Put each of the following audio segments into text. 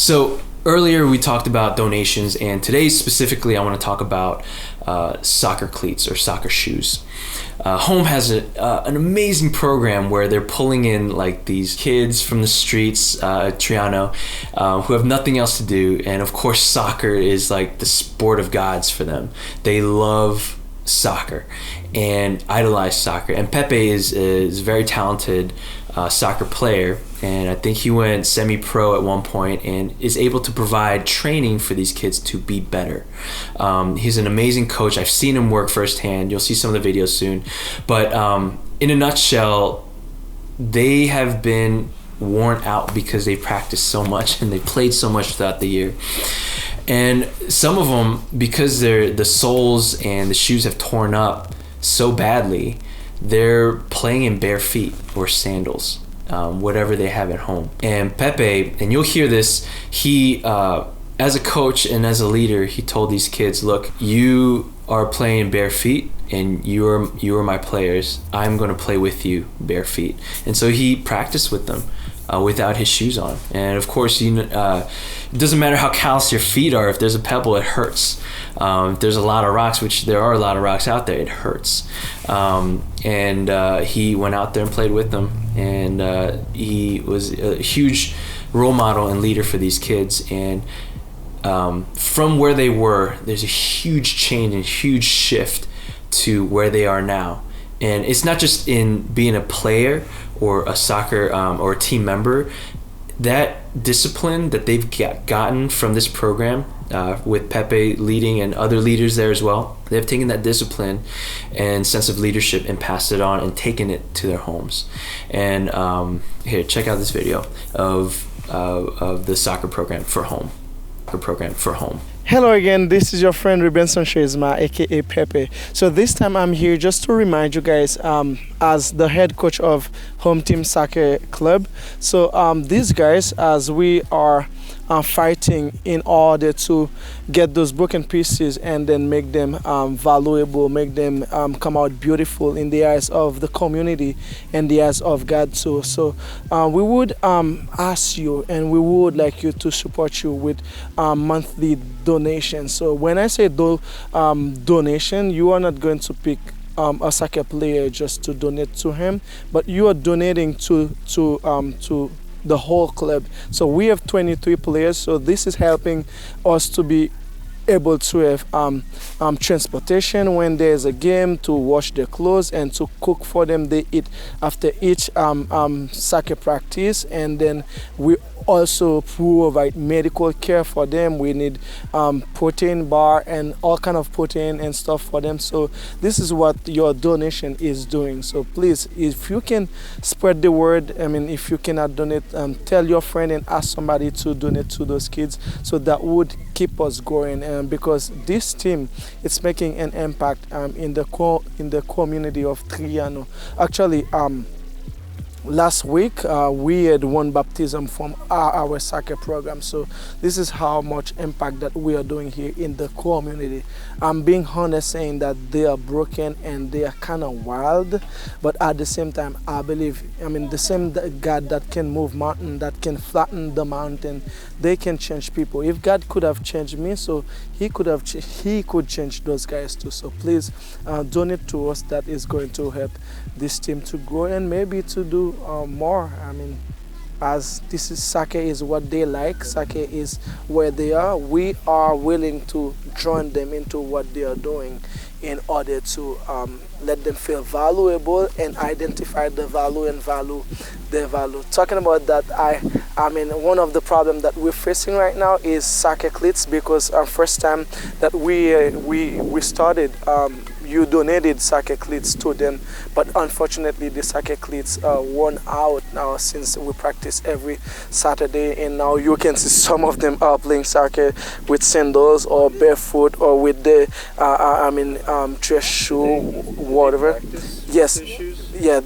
So earlier we talked about donations, and today specifically I want to talk about soccer cleats or soccer shoes. Home has an amazing program where they're pulling in like these kids from the streets, Triano, who have nothing else to do, and of course soccer is like the sport of gods for them. They love soccer and idolize soccer, and Pepe is very talented soccer player, and I think he went semi-pro at one point and is able to provide training for these kids to be better. He's an amazing coach. I've seen him work firsthand. You'll see some of the videos soon, but in a nutshell, they have been worn out because they practiced so much and they played so much throughout the year. And some of them, because the soles and the shoes have torn up so badly, they're playing in bare feet or sandals, whatever they have at home. And Pepe, and you'll hear this, he, as a coach and as a leader, he told these kids, look, you are playing in bare feet and you are my players. I'm going to play with you bare feet. And so he practiced with them without his shoes on. And of course, it doesn't matter how callous your feet are. If there's a pebble, it hurts. If there's a lot of rocks, which there are a lot of rocks out there, it hurts. And he went out there and played with them. And he was a huge role model and leader for these kids. And from where they were, there's a huge change and huge shift to where they are now. And it's not just in being a player or a soccer or a team member. That discipline that they've gotten from this program, with Pepe leading and other leaders there as well, they've taken that discipline and sense of leadership and passed it on and taken it to their homes. And here, check out this video of the soccer program for home. Hello again, this is your friend Rubenson Shezma, aka Pepe. So this time I'm here just to remind you guys, as the head coach of Home Team Soccer Club. So these guys, as we are fighting in order to get those broken pieces and then make them valuable, make them come out beautiful in the eyes of the community and the eyes of God too. So we would ask you, and we would like you to support you with monthly donations. So when I say donation, you are not going to pick a soccer player just to donate to him, but you are donating to the whole club. So we have 23 players, so this is helping us to be able to have transportation when there's a game, to wash their clothes and to cook for them. They eat after each soccer practice, and then we also provide medical care for them. We need protein bar and all kind of protein and stuff for them. So this is what your donation is doing. So please, if you can spread the word, I mean, if you cannot donate, tell your friend and ask somebody to donate to those kids. So that would keep us going, because this team is making an impact in the community of Triano. Actually, last week we had one baptism from our soccer program. So this is how much impact that we are doing here in the community. I'm being honest saying that they are broken and they are kind of wild, but at the same time I believe, I mean, the same God that can move mountain, that can flatten the mountain, they can change people. If God could have changed me, so he could change those guys too. So please donate to us. That is going to help this team to grow and maybe to do more. I mean, as this is soccer is what they like, soccer is where they are, we are willing to join them into what they are doing in order to let them feel valuable and identify the value and value their value. Talking about that, I mean, one of the problems that we're facing right now is soccer cleats, because first time that we started, you donated soccer cleats to them, but unfortunately the soccer cleats are worn out now since we practice every Saturday, and now you can see some of them are playing soccer with sandals or barefoot or with the dress shoe, whatever. Yes, yeah,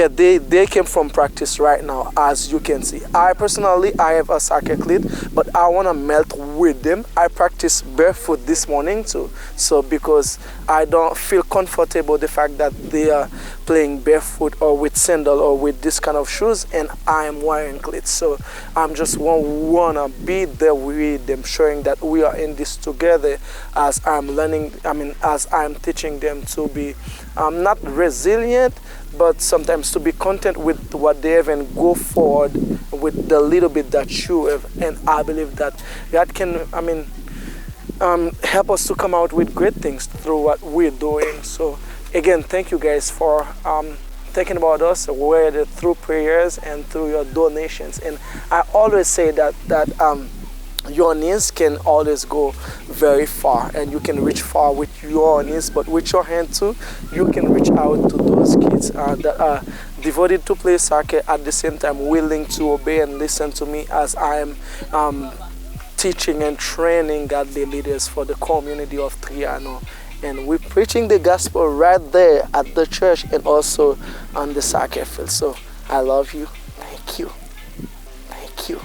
they came from practice right now, as you can see. I personally, I have a soccer cleat, but I want to melt with them. I practiced barefoot this morning too, so because I don't feel comfortable the fact that they are playing barefoot or with sandal or with this kind of shoes, and I am wearing cleats. So I'm just wanna be there with them, showing that we are in this together as I'm learning. I mean, as I'm teaching them to be not resilient, but sometimes to be content with what they have and go forward with the little bit that you have. And I believe that that can, help us to come out with great things through what we're doing. So again, thank you guys for thinking about us, whether through prayers and through your donations. And I always say that your needs can always go very far, and you can reach far with your needs, but with your hand too, you can reach out to those kids that are devoted to play soccer, at the same time willing to obey and listen to me as I am teaching and training godly leaders for the community of Triano. And we're preaching the gospel right there at the church and also on the soccer field. So I love you. Thank you. Thank you.